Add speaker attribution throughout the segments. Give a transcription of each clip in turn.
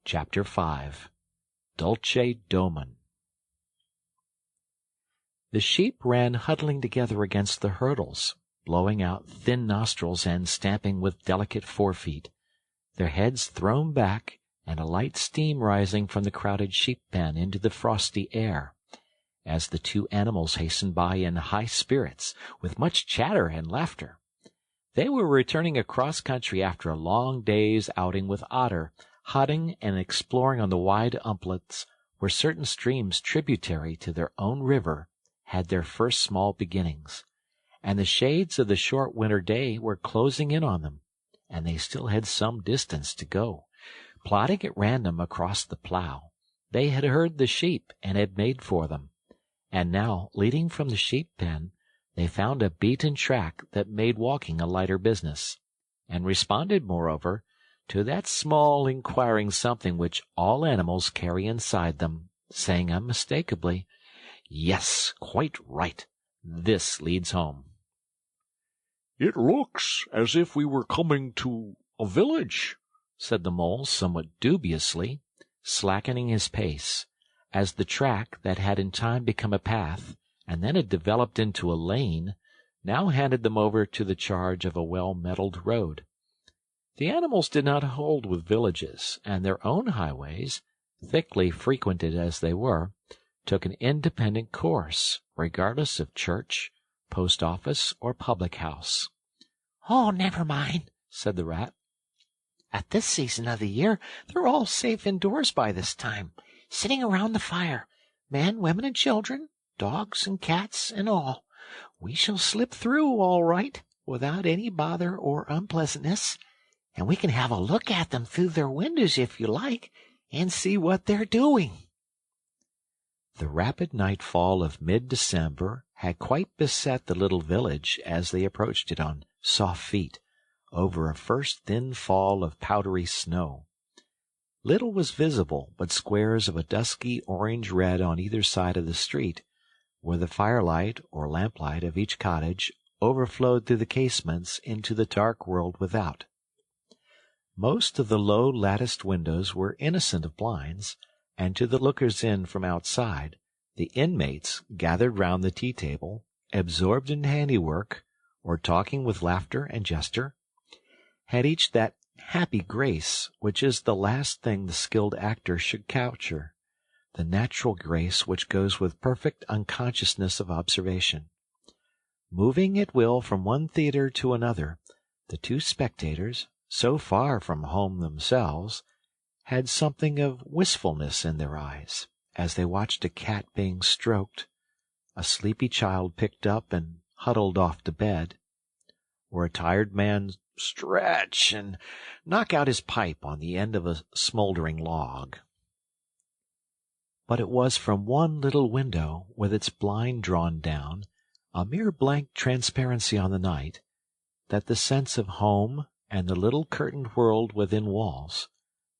Speaker 1: Chapter 5 Dolce Dolmum. The sheep ran huddling together against the hurdles, blowing out thin nostrils and stamping with delicate forefeet, their heads thrown back and a light steam rising from the crowded sheep pen into the frosty air, as the two animals hastened by in high spirits, with much chatter and laughter. They were returning across country after a long day's outing with Otter, hunting and exploring on the wide umplets where certain streams tributary to their own river had their first small beginnings, and the shades of the short winter day were closing in on them, and they still had some distance to go. Plodding at random across the plough, they had heard the sheep and had made for them, and now, leading from the sheep pen, they found a beaten track that made walking a lighter business, and responded, moreover, to that small inquiring something which all animals carry inside them, saying unmistakably, "Yes, quite right. This leads home."
Speaker 2: "It looks as if we were coming to a village," said the mole somewhat dubiously,
Speaker 1: slackening his pace, as the track that had in time become a path, and then had developed into a lane, now handed them over to the charge of a well-metalled road. The animals did not hold with villages, and their own highways, thickly frequented as they were, took an independent course, regardless of church, post office, or public house.
Speaker 3: "Oh, never mind," said the Rat. "At this season of the year they're all safe indoors by this time, sitting around the fire, men, women, and children, dogs and cats and all. We shall slip through all right, without any bother or unpleasantness, and we can have a look at them through their windows if you like, and see what they're doing."
Speaker 1: The rapid nightfall of mid-December had quite beset the little village as they approached it on soft feet, over a first thin fall of powdery snow. Little was visible but squares of a dusky orange-red on either side of the street, where the firelight or lamplight of each cottage overflowed through the casements into the dark world without. Most of the low latticed windows were innocent of blinds, and to the lookers-in from outside, the inmates gathered round the tea-table, absorbed in handiwork, or talking with laughter and gesture, had each that happy grace which is the last thing the skilled actor should capture, the natural grace which goes with perfect unconsciousness of observation. Moving at will from one theatre to another, the two spectators, so far from home themselves, had something of wistfulness in their eyes as they watched a cat being stroked, a sleepy child picked up and huddled off to bed, or a tired man stretch and knock out his pipe on the end of a smoldering log. But it was from one little window, with its blind drawn down, a mere blank transparency on the night, that the sense of home and the little curtained world within walls,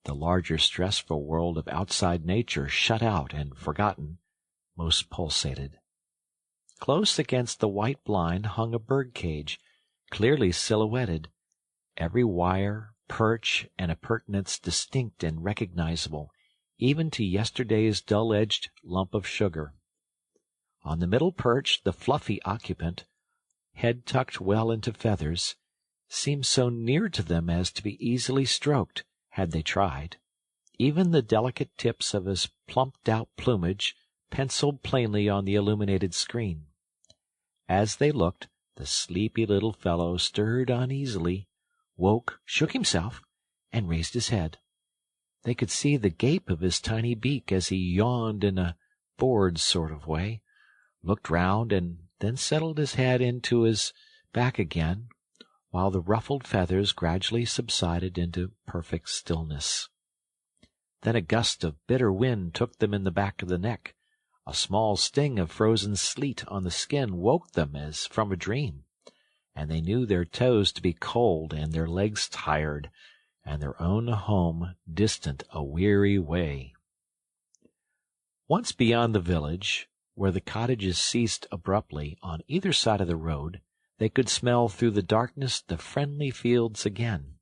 Speaker 1: the larger stressful world of outside nature shut out and forgotten, most pulsated. Close against the white blind hung a bird-cage, clearly silhouetted, every wire, perch, and appurtenance distinct and recognizable, even to yesterday's dull-edged lump of sugar. On the middle perch the fluffy occupant, head tucked well into feathers, seemed so near to them as to be easily stroked, had they tried, even the delicate tips of his plumped-out plumage penciled plainly on the illuminated screen. As they looked, the sleepy little fellow stirred uneasily, woke, shook himself, and raised his head. They could see the gape of his tiny beak as he yawned in a bored sort of way, looked round, and then settled his head into his back again, while the ruffled feathers gradually subsided into perfect stillness. Then a gust of bitter wind took them in the back of the neck. A small sting of frozen sleet on the skin woke them as from a dream, and they knew their toes to be cold and their legs tired, and their own home distant a weary way. Once beyond the village, where the cottages ceased abruptly on either side of the road, they could smell through the darkness the friendly fields again,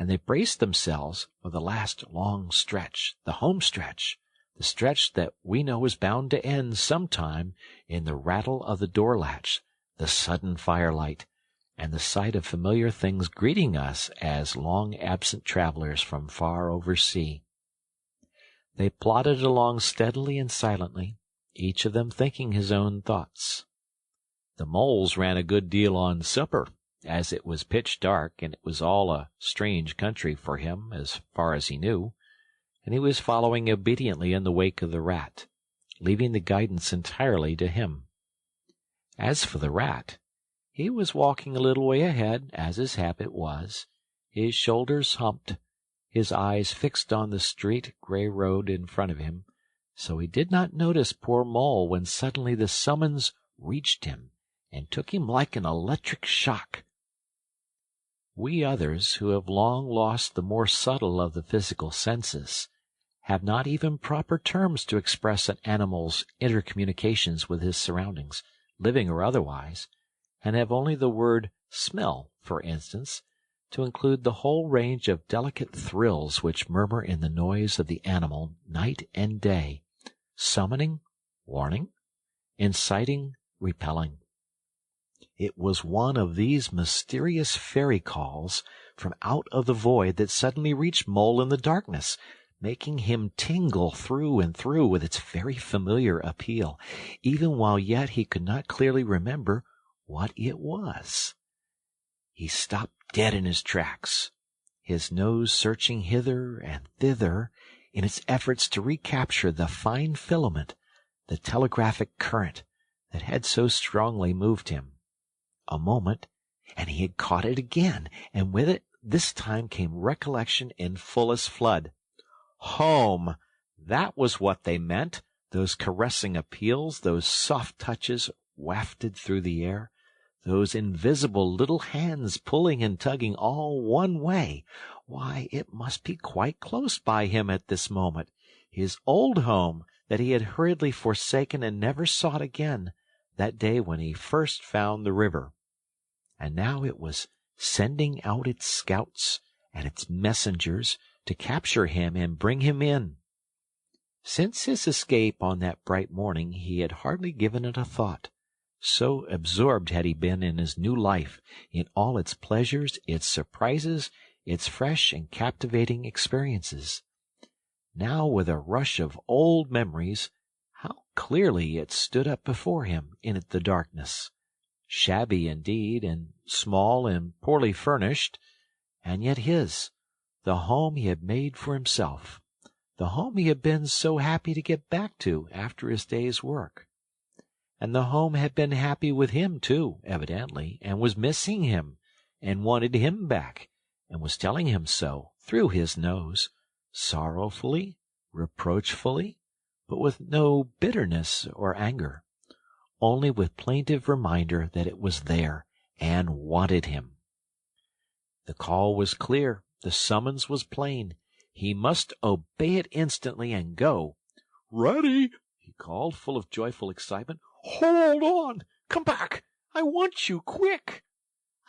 Speaker 1: and they braced themselves for the last long stretch, the home stretch, the stretch that we know is bound to end sometime in the rattle of the door latch, the sudden firelight, and the sight of familiar things greeting us as long-absent travelers from far over sea. They plodded along steadily and silently, each of them thinking his own thoughts. The moles ran a good deal on supper, as it was pitch dark, and it was all a strange country for him as far as he knew, and he was following obediently in the wake of the rat, leaving the guidance entirely to him. As for the rat, he was walking a little way ahead, as his habit was, his shoulders humped, his eyes fixed on the straight gray road in front of him, so he did not notice poor Mole when suddenly the summons reached him and took him like an electric shock. We others, who have long lost the more subtle of the physical senses, have not even proper terms to express an animal's intercommunications with his surroundings, living or otherwise, and have only the word smell, for instance, to include the whole range of delicate thrills which murmur in the noise of the animal night and day, summoning, warning, inciting, repelling. It was one of these mysterious fairy calls from out of the void that suddenly reached Mole in the darkness, making him tingle through and through with its very familiar appeal, even while yet he could not clearly remember what it was. He stopped dead in his tracks, his nose searching hither and thither in its efforts to recapture the fine filament, the telegraphic current that had so strongly moved him. A moment, and he had caught it again, and with it this time came recollection in fullest flood. Home! That was what they meant, those caressing appeals, those soft touches wafted through the air, those invisible little hands pulling and tugging all one way. Why, it must be quite close by him at this moment, his old home that he had hurriedly forsaken and never sought again, that day when he first found the river. And now it was sending out its scouts and its messengers to capture him and bring him in. Since his escape on that bright morning he had hardly given it a thought, so absorbed had he been in his new life, in all its pleasures, its surprises, its fresh and captivating experiences. Now, with a rush of old memories, how clearly it stood up before him in the darkness, shabby indeed, and small and poorly furnished, and yet his, the home he had made for himself, the home he had been so happy to get back to after his day's work. And the home had been happy with him, too, evidently, and was missing him, and wanted him back, and was telling him so, through his nose, sorrowfully, reproachfully, but with no bitterness or anger, only with plaintive reminder that it was there, and wanted him. The call was clear, the summons was plain. He must obey it instantly and go.
Speaker 2: "Ready!"
Speaker 1: he called, full of joyful excitement.
Speaker 2: "Hold on! Come back! I want you, quick!"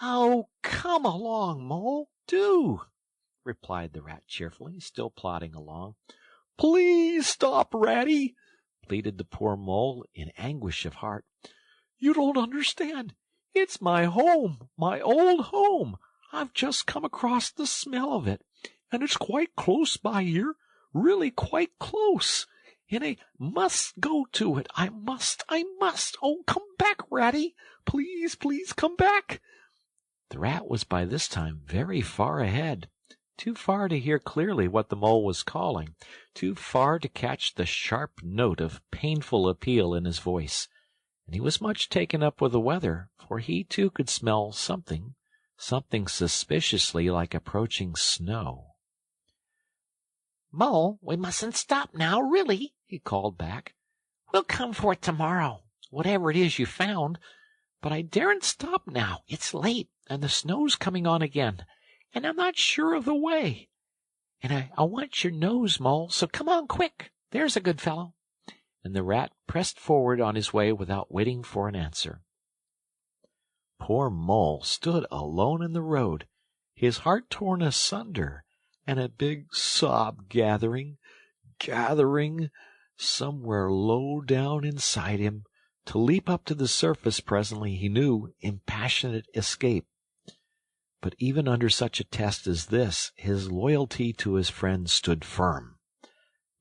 Speaker 3: "Oh, come along, Mole, do,"
Speaker 1: replied the rat cheerfully, still plodding along.
Speaker 2: "Please stop, Ratty!"
Speaker 1: pleaded the poor mole in anguish of heart.
Speaker 2: "You don't understand. It's my home, my old home. I've just come across the smell of it, and it's quite close by here, really quite close. And I must go to it. I must. Oh, come back, Ratty. Please, please come back."
Speaker 1: The rat was by this time very far ahead, too far to hear clearly what the mole was calling, too far to catch the sharp note of painful appeal in his voice, and he was much taken up with the weather, for he too could smell something suspiciously like approaching snow.
Speaker 3: "Mole, we mustn't stop now, really," he called back. "We'll come for it tomorrow, whatever it is you found. But I daren't stop now. It's late, and the snow's coming on again, and I'm not sure of the way. And I want your nose, Mole, so come on quick. There's a good fellow." And the rat pressed forward on his way without waiting for an answer.
Speaker 1: Poor Mole stood alone in the road, his heart torn asunder, and a big sob gathering somewhere low down inside him, to leap up to the surface presently, he knew, in passionate escape. But even under such a test as this, his loyalty to his friend stood firm.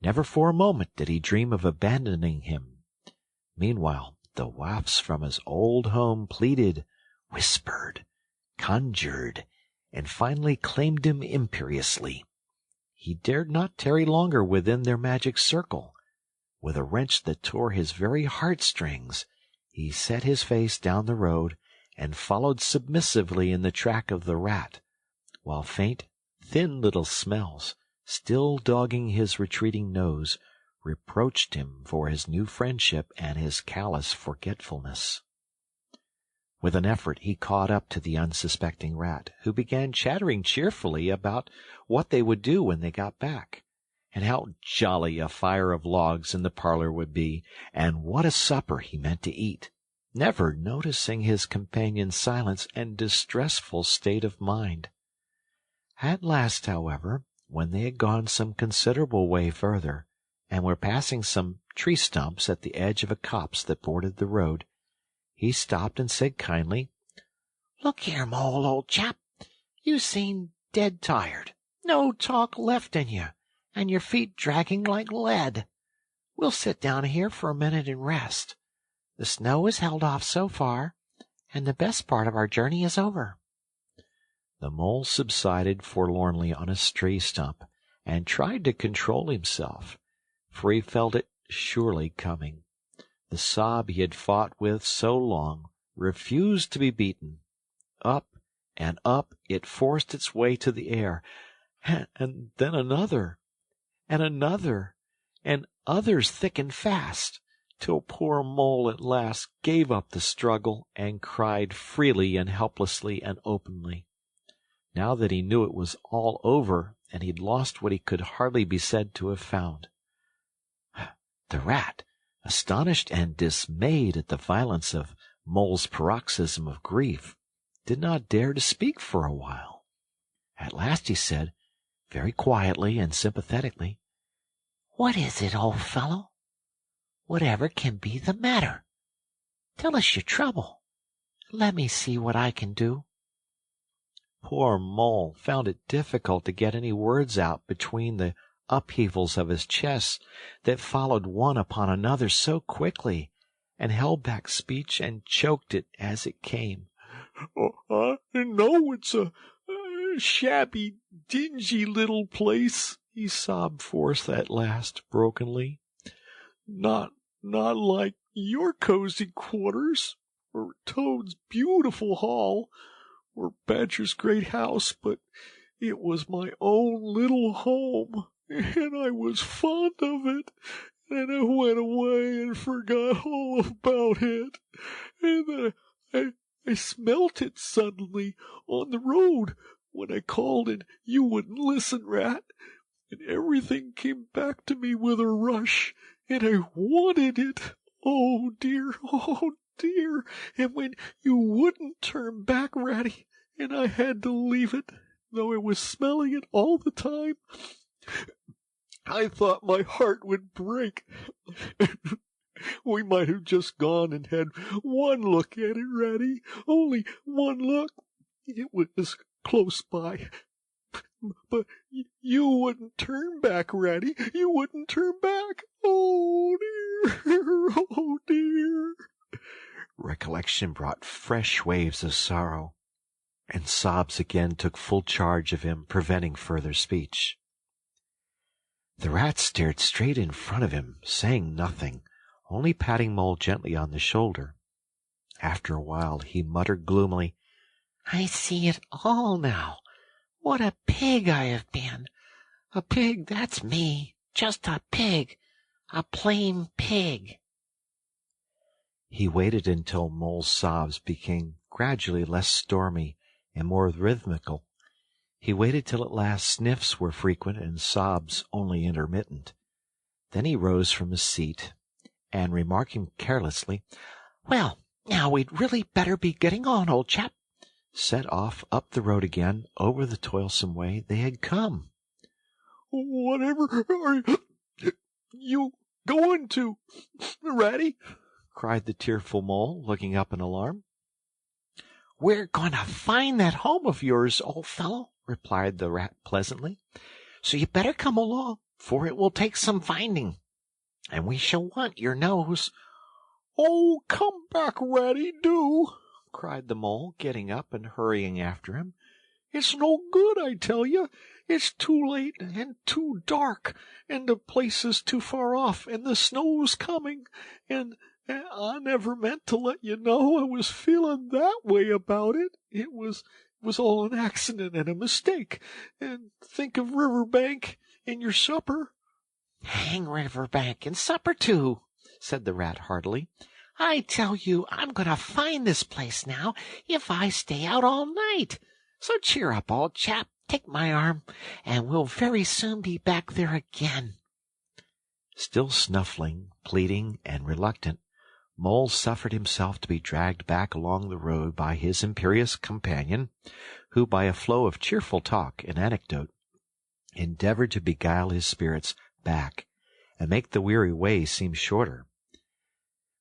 Speaker 1: Never for a moment did he dream of abandoning him. Meanwhile, the wafts from his old home pleaded, whispered, conjured, and finally claimed him imperiously. He dared not tarry longer within their magic circle. With a wrench that tore his very heartstrings, he set his face down the road and followed submissively in the track of the rat, while faint, thin little smells, still dogging his retreating nose, reproached him for his new friendship and his callous forgetfulness. With an effort he caught up to the unsuspecting rat, who began chattering cheerfully about what they would do when they got back, and how jolly a fire of logs in the parlor would be, and what a supper he meant to eat, never noticing his companion's silence and distressful state of mind. At last, however, when they had gone some considerable way further, and were passing some tree stumps at the edge of a copse that bordered the road, he stopped and said kindly,
Speaker 3: "Look here, Mole, old chap. You seem dead tired. No talk left in you, and your feet dragging like lead. We'll sit down here for a minute and rest. The snow is held off so far, and the best part of our journey is over."
Speaker 1: The mole subsided forlornly on a tree stump, and tried to control himself, for he felt it surely coming. The sob he had fought with so long refused to be beaten. Up and up it forced its way to the air, and then another, and another, and others thick and fast, till poor Mole at last gave up the struggle and cried freely and helplessly and openly. Now that he knew it was all over, and he'd lost what he could hardly be said to have found. The rat, astonished and dismayed at the violence of Mole's paroxysm of grief, did not dare to speak for a while. At last he said, very quietly and sympathetically,
Speaker 3: "What is it, old fellow? Whatever can be the matter? Tell us your trouble. Let me see what I can do."
Speaker 1: Poor Mole found it difficult to get any words out between the upheavals of his chest that followed one upon another so quickly, and held back speech and choked it as it came.
Speaker 2: "I know it's a shabby, dingy little place," he sobbed forth at last, brokenly. Not like your cozy quarters, or Toad's beautiful hall, or Badger's great house, but it was my own little home, and I was fond of it, and I went away and forgot all about it, and then I smelt it suddenly on the road when I called and you wouldn't listen, Rat, and everything came back to me with a rush, and I wanted it. Oh dear, and when you wouldn't turn back, Ratty, and I had to leave it, though I was smelling it all the time, I thought my heart would break. We might have just gone and had one look at it, Ratty, only one look. It was close by. But you wouldn't turn back, Ratty. You wouldn't turn back. Oh, dear. Oh, dear.
Speaker 1: Recollection brought fresh waves of sorrow, and sobs again took full charge of him, preventing further speech. The rat stared straight in front of him, saying nothing, only patting Mole gently on the shoulder. After a while he muttered gloomily,
Speaker 3: "I see it all now. What a pig I have been. A pig, that's me. Just a pig. A plain pig."
Speaker 1: He waited until Mole's sobs became gradually less stormy and more rhythmical. He waited till at last sniffs were frequent and sobs only intermittent. Then he rose from his seat, and remarking carelessly, "Well, now we'd really better be getting on, old chap. set off up the road again over the toilsome way they had come.
Speaker 2: "Whatever are you going to, Ratty?" cried the tearful Mole, looking up in alarm.
Speaker 3: "We're going to find that home of yours, old fellow," replied the Rat pleasantly. "So you better come along, for it will take some finding, and we shall want your nose."
Speaker 2: "Oh, come back, Ratty, do!" cried the Mole, getting up and hurrying after him. "It's no good, I tell you. It's too late and too dark, and the place is too far off, and the snow's coming, and I never meant to let you know I was feeling that way about it. It was all an accident and a mistake. And think of Riverbank and your supper."
Speaker 3: "Hang Riverbank and supper, too," said the Rat heartily. "I tell you, I'm going to find this place now if I stay out all night. So cheer up, old chap, take my arm, and we'll very soon be back there again."
Speaker 1: Still snuffling, pleading, and reluctant, Mole suffered himself to be dragged back along the road by his imperious companion, who, by a flow of cheerful talk and anecdote, endeavored to beguile his spirits back and make the weary way seem shorter.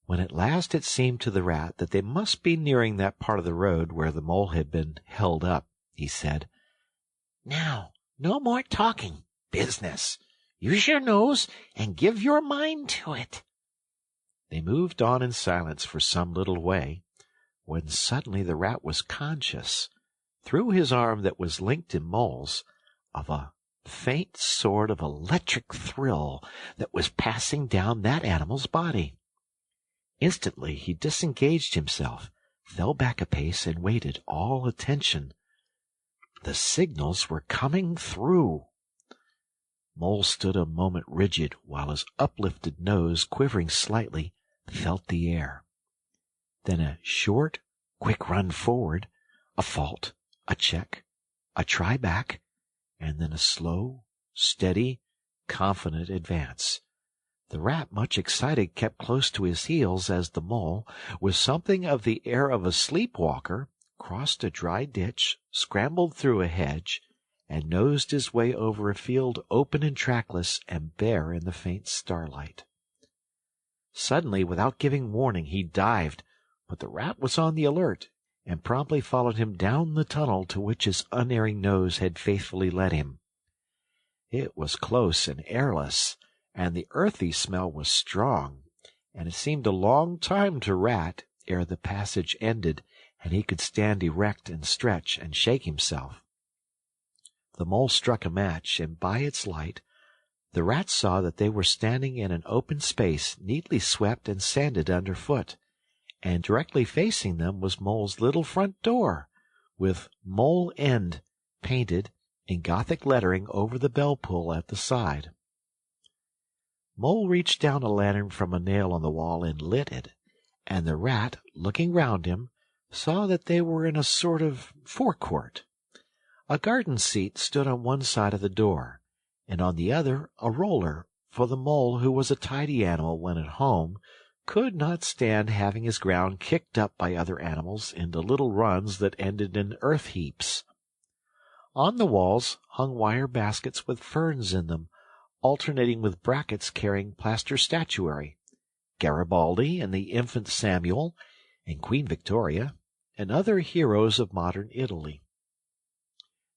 Speaker 1: When at last it seemed to the Rat that they must be nearing that part of the road where the Mole had been held up, he said,
Speaker 3: "Now, no more talking. Business. Use your nose and give your mind to it."
Speaker 1: They moved on in silence for some little way, when suddenly the Rat was conscious, through his arm that was linked in Mole's, of a faint sort of electric thrill that was passing down that animal's body. Instantly he disengaged himself, fell back a pace, and waited, all attention. The signals were coming through. Mole stood a moment rigid, while his uplifted nose, quivering slightly, felt the air. Then a short, quick run forward, a fault, a check, a try back, and then a slow, steady, confident advance. The Rat, much excited, kept close to his heels as the Mole, with something of the air of a sleep-walker, crossed a dry ditch, scrambled through a hedge, and nosed his way over a field open and trackless and bare in the faint starlight. Suddenly, without giving warning, he dived, but the Rat was on the alert, and promptly followed him down the tunnel to which his unerring nose had faithfully led him. It was close and airless, and the earthy smell was strong, and it seemed a long time to Rat ere the passage ended and he could stand erect and stretch and shake himself. The Mole struck a match, and by its light the Rat saw that they were standing in an open space neatly swept and sanded underfoot, and directly facing them was Mole's little front door, with Mole End painted in Gothic lettering over the bell-pull at the side. Mole reached down a lantern from a nail on the wall and lit it, and the Rat, looking round him, saw that they were in a sort of forecourt. A garden seat stood on one side of the door, and on the other a roller, for the Mole, who was a tidy animal when at home, could not stand having his ground kicked up by other animals into little runs that ended in earth heaps. On the walls hung wire baskets with ferns in them, alternating with brackets carrying plaster statuary, Garibaldi and the infant Samuel, and Queen Victoria, and other heroes of modern Italy.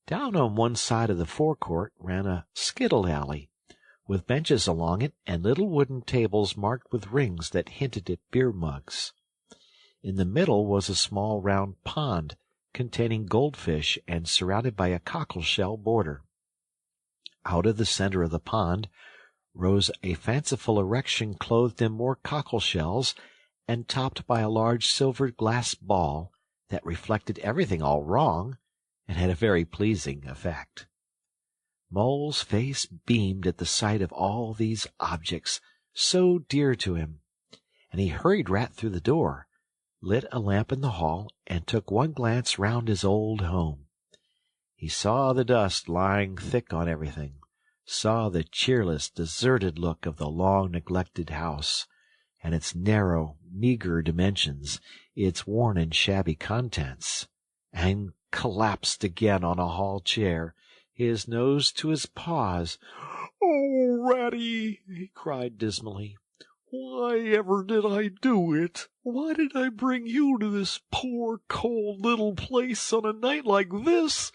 Speaker 1: Down on one side of the forecourt ran a skittle alley, with benches along it and little wooden tables marked with rings that hinted at beer mugs. In the middle was a small round pond containing goldfish and surrounded by a cockle-shell border. Out of the center of the pond rose a fanciful erection clothed in more cockle-shells and topped by a large silvered glass ball that reflected everything all wrong and had a very pleasing effect. Mole's face beamed at the sight of all these objects so dear to him, and he hurried Rat through the door, lit a lamp in the hall, and took one glance round his old home. He saw the dust lying thick on everything, saw the cheerless, deserted look of the long-neglected house, and its narrow, meagre dimensions, its worn and shabby contents, and collapsed again on a hall chair, his nose to his paws.
Speaker 2: "Oh, Ratty!" he cried dismally. "Why ever did I do it? Why did I bring you to this poor, cold little place on a night like this,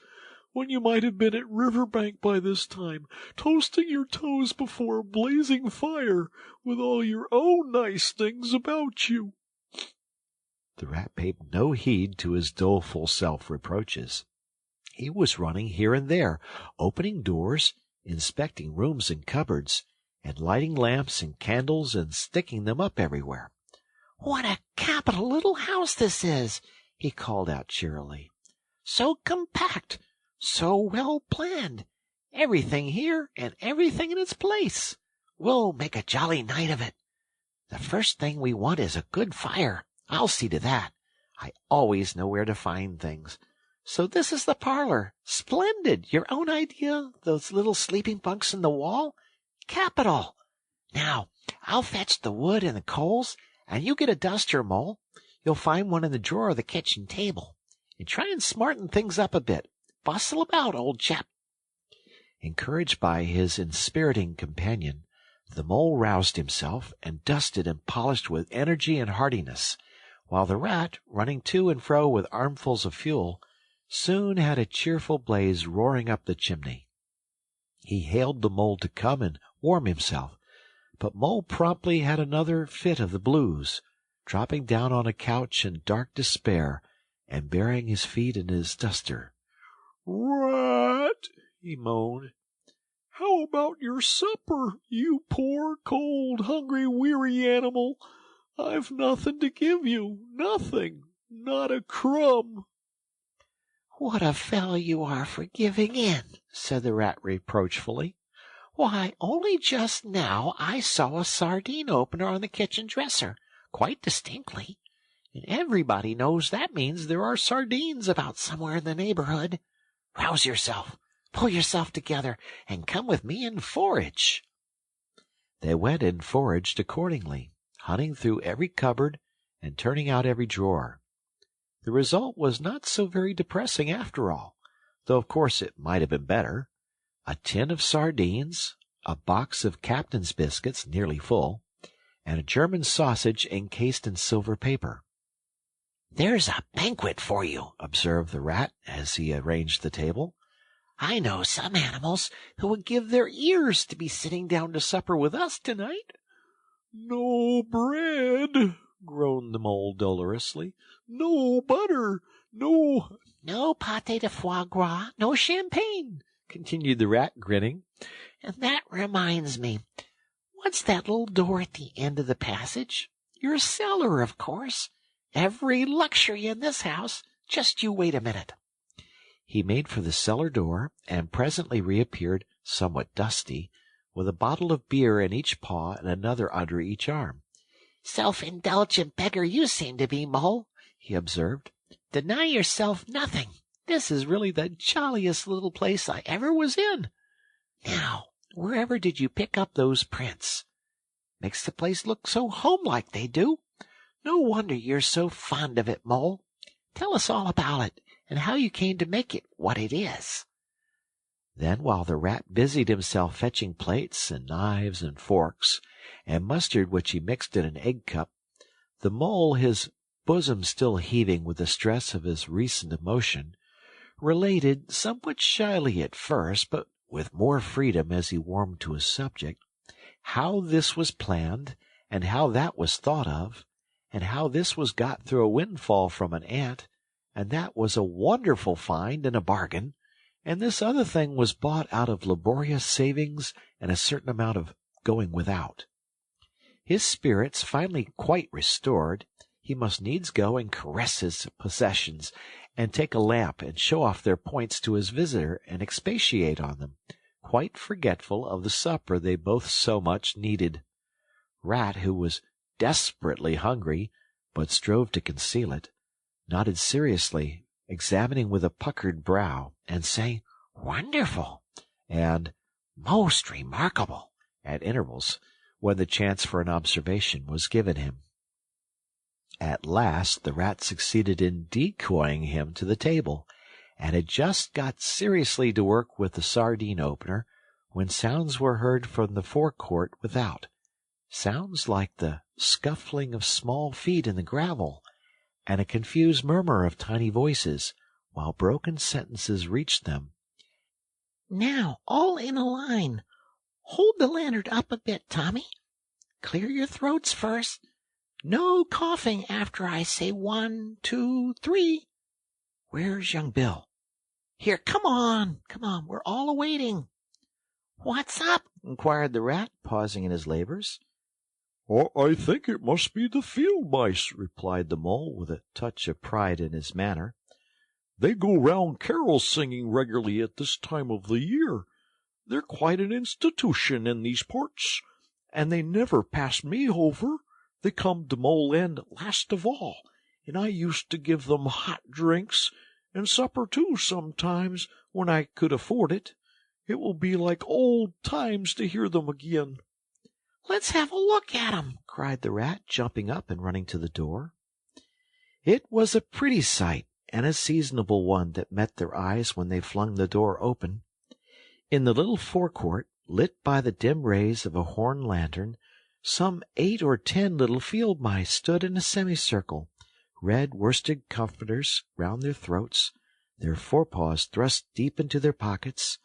Speaker 2: when you might have been at Riverbank by this time, toasting your toes before a blazing fire, with all your own nice things about you?"
Speaker 1: The rat paid no heed to his doleful self-reproaches. He was running here and there, opening doors, inspecting rooms and cupboards, and lighting lamps and candles and sticking them up everywhere.
Speaker 3: "What a capital little house this is!" he called out cheerily. "So compact, so well planned. Everything here and everything in its place. We'll make a jolly night of it. The first thing we want is a good fire. I'll see to that. I always know where to find things. So this is the parlor. Splendid! Your own idea, those little sleeping bunks in the wall? Capital! Now, I'll fetch the wood and the coals, and you get a duster, Mole. You'll find one in the drawer of the kitchen table. And try and smarten things up a bit. Bustle about, old chap."
Speaker 1: Encouraged by his inspiriting companion, the mole roused himself and dusted and polished with energy and heartiness, while the rat, running to and fro with armfuls of fuel, soon had a cheerful blaze roaring up the chimney. He hailed the mole to come and warm himself, but Mole promptly had another fit of the blues, dropping down on a couch in dark despair and burying his feet in his duster.
Speaker 2: "Rat!" he moaned. "How about your supper, you poor, cold, hungry, weary animal? I've nothing to give you, nothing, not a crumb."
Speaker 3: "What a fellow you are for giving in," said the rat reproachfully. "Why, only just now I saw a sardine opener on the kitchen dresser, quite distinctly. And everybody knows that means there are sardines about somewhere in the neighborhood. Rouse yourself, pull yourself together, and come with me and forage."
Speaker 1: They went and foraged accordingly, hunting through every cupboard and turning out every drawer. The result was not so very depressing after all, though of course it might have been better. A tin of sardines, a box of captain's biscuits nearly full, and a German sausage encased in silver paper.
Speaker 3: "There's a banquet for you," observed the rat as he arranged the table. "I know some animals who would give their ears to be sitting down to supper with us tonight."
Speaker 2: "No bread," groaned the mole dolorously. "No butter, no—"
Speaker 3: "No pâté de foie gras, no champagne,"
Speaker 1: continued the rat, grinning.
Speaker 3: "And that reminds me, what's that little door at the end of the passage? Your cellar, of course. Every luxury in this house. Just you wait a minute."
Speaker 1: He made for the cellar door, and presently reappeared, somewhat dusty, with a bottle of beer in each paw and another under each arm.
Speaker 3: "Self-indulgent beggar you seem to be, Mole," he observed. "Deny yourself nothing. This is really the jolliest little place I ever was in. Now, wherever did you pick up those prints? Makes the place look so homelike, they do. No wonder you're so fond of it, Mole. Tell us all about it, and how you came to make it what it is."
Speaker 1: Then, while the rat busied himself fetching plates and knives and forks, and mustard which he mixed in an egg cup, the mole, his bosom still heaving with the stress of his recent emotion, related, somewhat shyly at first, but with more freedom as he warmed to his subject, how this was planned, and how that was thought of, and how this was got through a windfall from an ant, and that was a wonderful find and a bargain, and this other thing was bought out of laborious savings and a certain amount of going without. His spirits finally quite restored, he must needs go and caress his possessions, and take a lamp and show off their points to his visitor and expatiate on them, quite forgetful of the supper they both so much needed. Rat, who was desperately hungry, but strove to conceal it, nodded seriously, examining with a puckered brow, and saying, "Wonderful," and "Most remarkable," at intervals, when the chance for an observation was given him. At last the rat succeeded in decoying him to the table, and had just got seriously to work with the sardine opener when sounds were heard from the forecourt without, sounds like the scuffling of small feet in the gravel, and a confused murmur of tiny voices, while broken sentences reached them.
Speaker 3: Now, all in a line. Hold the lantern up a bit, Tommy. Clear your throats first. No coughing after I say 1, 2, 3. Where's young Bill? Here, come on, we're all awaiting. What's up? Inquired the rat, pausing in his labors.
Speaker 2: I think it must be the field mice, replied the mole, with a touch of pride in his manner. They go round carol singing regularly at this time of the year. They're quite an institution in these parts, and they never pass me over. They come to Mole End last of all, and I used to give them hot drinks, and supper too sometimes, when I could afford it. It will be like old times to hear them again.
Speaker 3: Let's have a look at 'em,
Speaker 1: cried the rat, jumping up and running to the door. It was a pretty sight, and a seasonable one that met their eyes when they flung the door open. In the little forecourt, lit by the dim rays of a horn lantern, some 8 or 10 little field mice stood in a semicircle, red worsted comforters round their throats, their forepaws thrust deep into their pockets,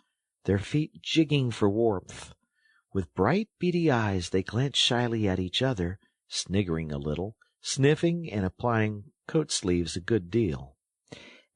Speaker 1: their feet jigging for warmth. With bright, beady eyes they glanced shyly at each other, sniggering a little, sniffing and applying coat sleeves a good deal.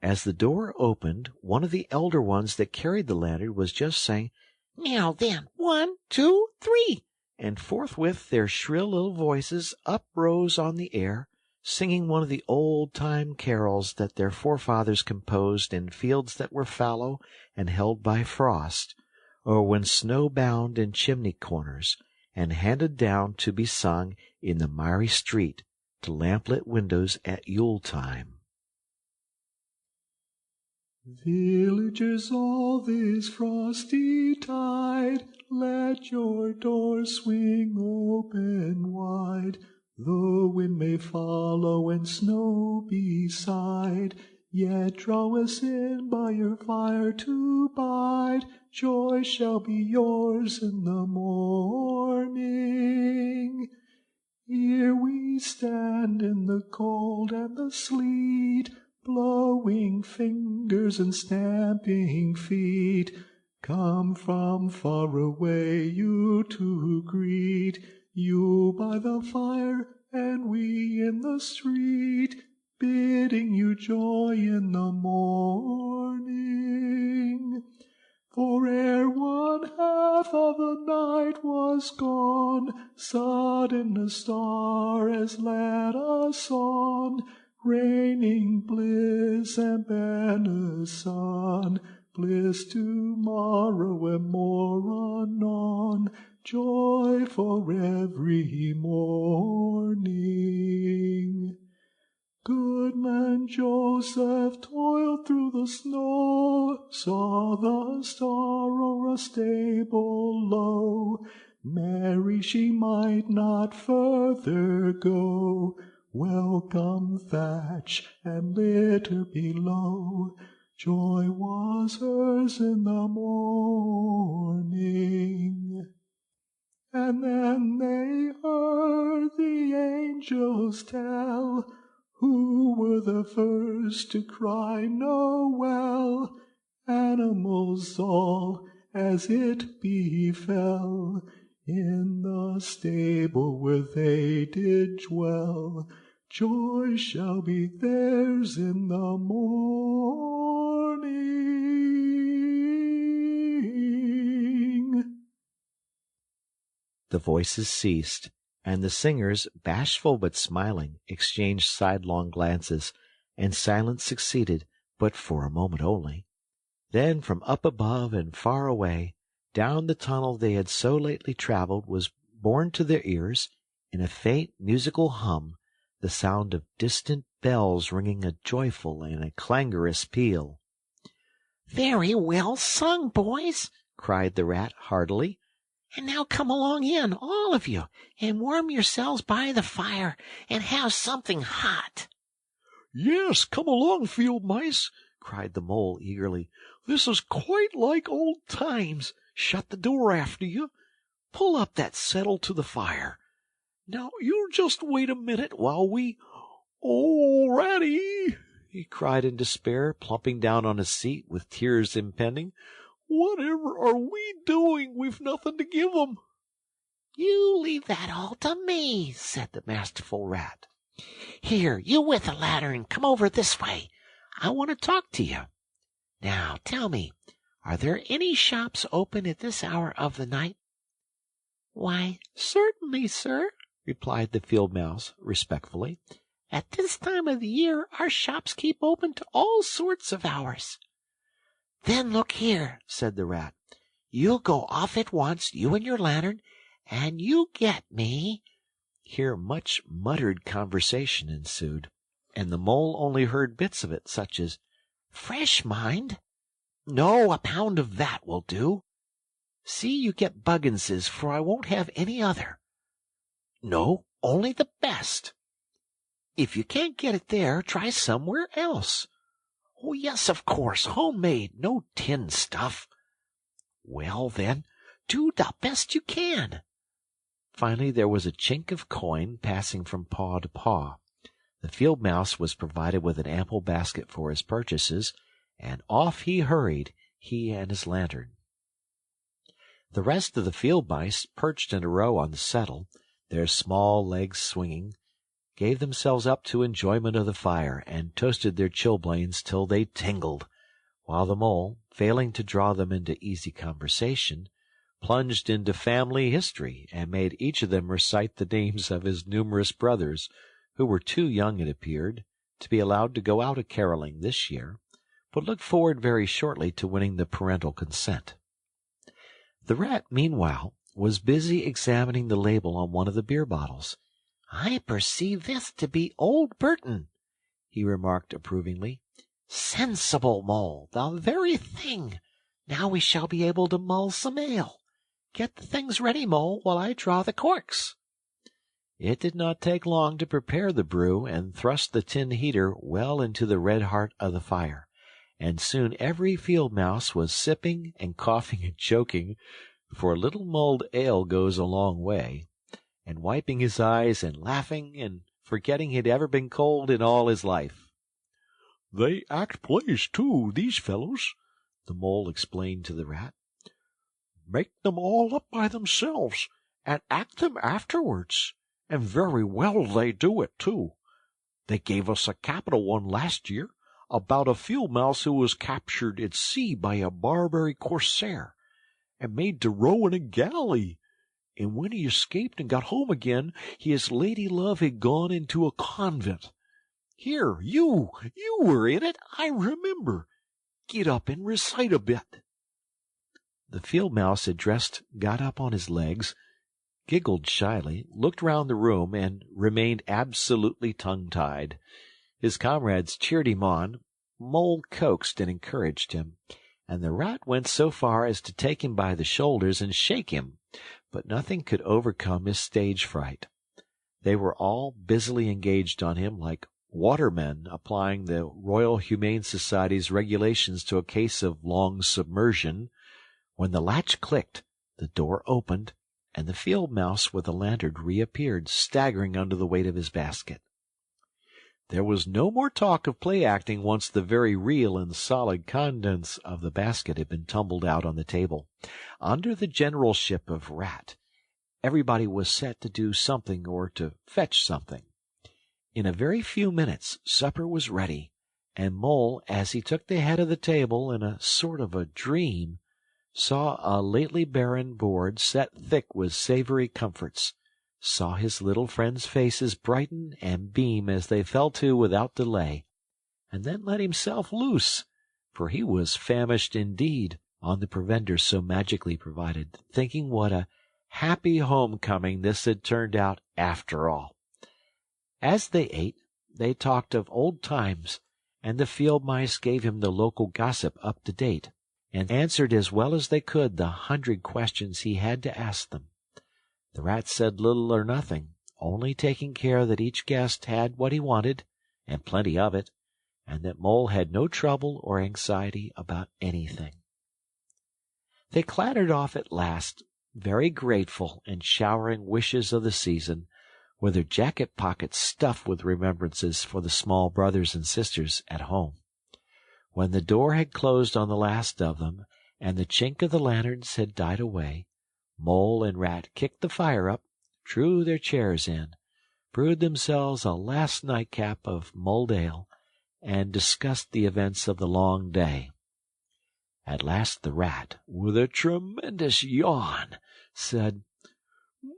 Speaker 1: As the door opened, one of the elder ones that carried the lantern was just saying,
Speaker 3: Now then, 1, 2, 3,
Speaker 1: and forthwith their shrill little voices uprose on the air, singing one of the old-time carols that their forefathers composed in fields that were fallow and held by frost, or when snow-bound in chimney corners, and handed down to be sung in the miry street to lamplit windows at Yule-time.
Speaker 4: Villagers all this frosty tide, let your doors swing open wide. The wind may follow and snow beside, yet draw us in by your fire to bide. Joy shall be yours in the morning. Here we stand in the cold and the sleet, blowing fingers and stamping feet. Come from far away you to greet, you by the fire and we in the street, bidding you joy in the morning. For ere 1/2 of the night was gone, sudden a star has led us on, raining bliss and benison, bliss tomorrow and more anon, joy for every morning. Goodman Joseph toiled through the snow, saw the star o'er a stable low. Mary she might not further go, welcome thatch and litter below. Joy was hers in the morning. And then they heard the angels tell, who were the first to cry Noel. Animals all, as it befell, in the stable where they did dwell. Joy shall be theirs in the morning.
Speaker 1: The voices ceased, and the singers, bashful but smiling, exchanged sidelong glances, and silence succeeded, but for a moment only. Then from up above and far away, down the tunnel they had so lately travelled, was borne to their ears, in a faint musical hum, the sound of distant bells ringing a joyful and a clangorous peal.
Speaker 3: Very well sung, boys,
Speaker 1: cried the rat heartily.
Speaker 3: And now come along in, all of you, and warm yourselves by the fire, and have something hot."
Speaker 2: "Yes, come along, field mice," cried the mole eagerly. "This is quite like old times. Shut the door after you. Pull up that settle to the fire. Now you just wait a minute while we— Oh, Ratty!" he cried in despair, plumping down on a seat with tears impending. "Whatever are we doing? We've nothing to give 'em."
Speaker 3: "You leave that all to me," said the masterful rat. "Here, you with the lantern, come over this way. I want to talk to you. Now, tell me, are there any shops open at this hour of the night?" "Why, certainly, sir," replied the field mouse respectfully. "At this time of the year our shops keep open to all sorts of hours." "Then look here," said the rat. "You'll go off at once, you and your lantern, and you get me—" Here much muttered conversation ensued, and the mole only heard bits of it, such as, "Fresh, mind." "No, a pound of that will do." "See you get Bugginses, for I won't have any other." "No, only the best." "If you can't get it there, try somewhere else." "Oh, yes, of course, homemade, no tin stuff." "Well, then, do the best you can." Finally there was a chink of coin passing from paw to paw. The field mouse was provided with an ample basket for his purchases, and off he hurried, he and his lantern. The rest of the field mice, perched in a row on the settle, their small legs swinging, gave themselves up to enjoyment of the fire, and toasted their chilblains till they tingled, while the mole, failing to draw them into easy conversation, plunged into family history and made each of them recite the names of his numerous brothers, who were too young, it appeared, to be allowed to go out a-carolling this year, but looked forward very shortly to winning the parental consent. The rat, meanwhile, was busy examining the label on one of the beer bottles. "I perceive this to be Old Burton," he remarked approvingly. "Sensible, Mole, the very thing. Now we shall be able to mull some ale. Get the things ready, Mole, while I draw the corks." It did not take long to prepare the brew and thrust the tin heater well into the red heart of the fire, and soon every field mouse was sipping and coughing and choking, for a little mulled ale goes a long way, and wiping his eyes and laughing and forgetting he'd ever been cold in all his life.
Speaker 2: "They act plays, too, these fellows," the mole explained to the rat. "Make them all up by themselves, and act them afterwards. And very well they do it, too. They gave us a capital one last year, about a field mouse who was captured at sea by a Barbary corsair, and made to row in a galley. And when he escaped and got home again, his lady love had gone into a convent. Here, you were in it, I remember. Get up and recite a bit." The field mouse addressed got up on his legs, giggled shyly, looked round the room, and remained absolutely tongue-tied. His comrades cheered him on, Mole coaxed and encouraged him, and the rat went so far as to take him by the shoulders and shake him, but nothing could overcome his stage fright. They were all busily engaged on him like watermen applying the Royal Humane Society's regulations to a case of long submersion, when the latch clicked, the door opened, and the field mouse with the lantern reappeared, staggering under the weight of his basket. There was no more talk of play-acting once the very real and solid contents of the basket had been tumbled out on the table. Under the generalship of Rat, everybody was set to do something or to fetch something. In a very few minutes supper was ready, and Mole, as he took the head of the table in a sort of a dream, saw a lately barren board set thick with savory comforts, saw his little friends' faces brighten and beam as they fell to without delay, and then let himself loose, for he was famished indeed, on the provender so magically provided, thinking what a happy homecoming this had turned out after all. As they ate, they talked of old times, and the field mice gave him the local gossip up to date,
Speaker 1: and answered as well as they could the 100 questions he had to ask them. The rats said little or nothing, only taking care that each guest had what he wanted, and plenty of it, and that Mole had no trouble or anxiety about anything. They clattered off at last, very grateful and showering wishes of the season, with their jacket pockets stuffed with remembrances for the small brothers and sisters at home. When the door had closed on the last of them, and the chink of the lanterns had died away, Mole and Rat kicked the fire up, drew their chairs in, brewed themselves a last nightcap of mulled ale, and discussed the events of the long day. At last the Rat, with a tremendous yawn, said,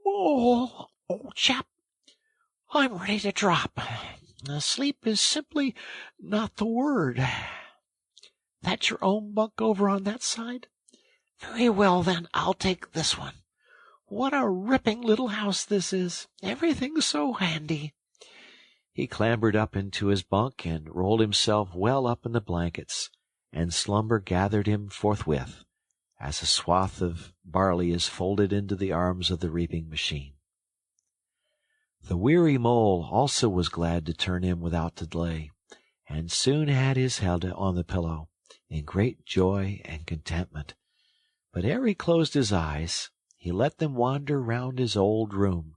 Speaker 3: "Mole, old chap, I'm ready to drop. Sleep is simply not the word. That's your own bunk over on that side? Very well, then, I'll take this one. What a ripping little house this is. Everything's so handy."
Speaker 1: He clambered up into his bunk and rolled himself well up in the blankets, and slumber gathered him forthwith, as a swath of barley is folded into the arms of the reaping machine. The weary Mole also was glad to turn in without delay, and soon had his head on the pillow, in great joy and contentment. But ere he closed his eyes, he let them wander round his old room,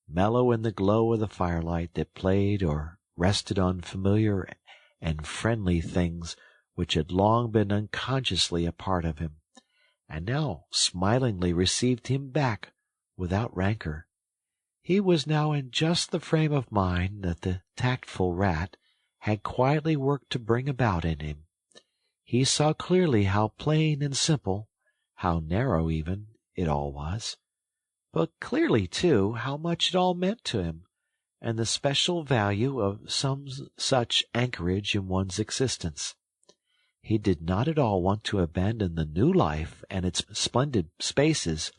Speaker 1: mellow in the glow of the firelight that played or rested on familiar and friendly things which had long been unconsciously a part of him, and now smilingly received him back without rancor. He was now in just the frame of mind that the tactful Rat had quietly worked to bring about in him. He saw clearly how plain and simple, how narrow even, it all was, but clearly, too, how much it all meant to him, and the special value of some such anchorage in one's existence. He did not at all want to abandon the new life and its splendid spaces,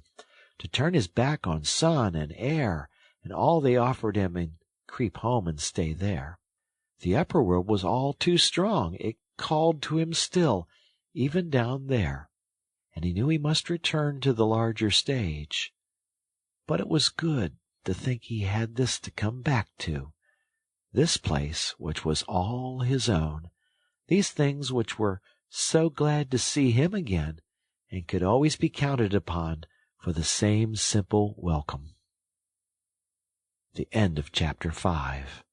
Speaker 1: to turn his back on sun and air and all they offered him and creep home and stay there. The upper world was all too strong. It called to him still, even down there, and he knew he must return to the larger stage. But it was good to think he had this to come back to, this place which was all his own, these things which were so glad to see him again, and could always be counted upon for the same simple welcome. The end of chapter 5.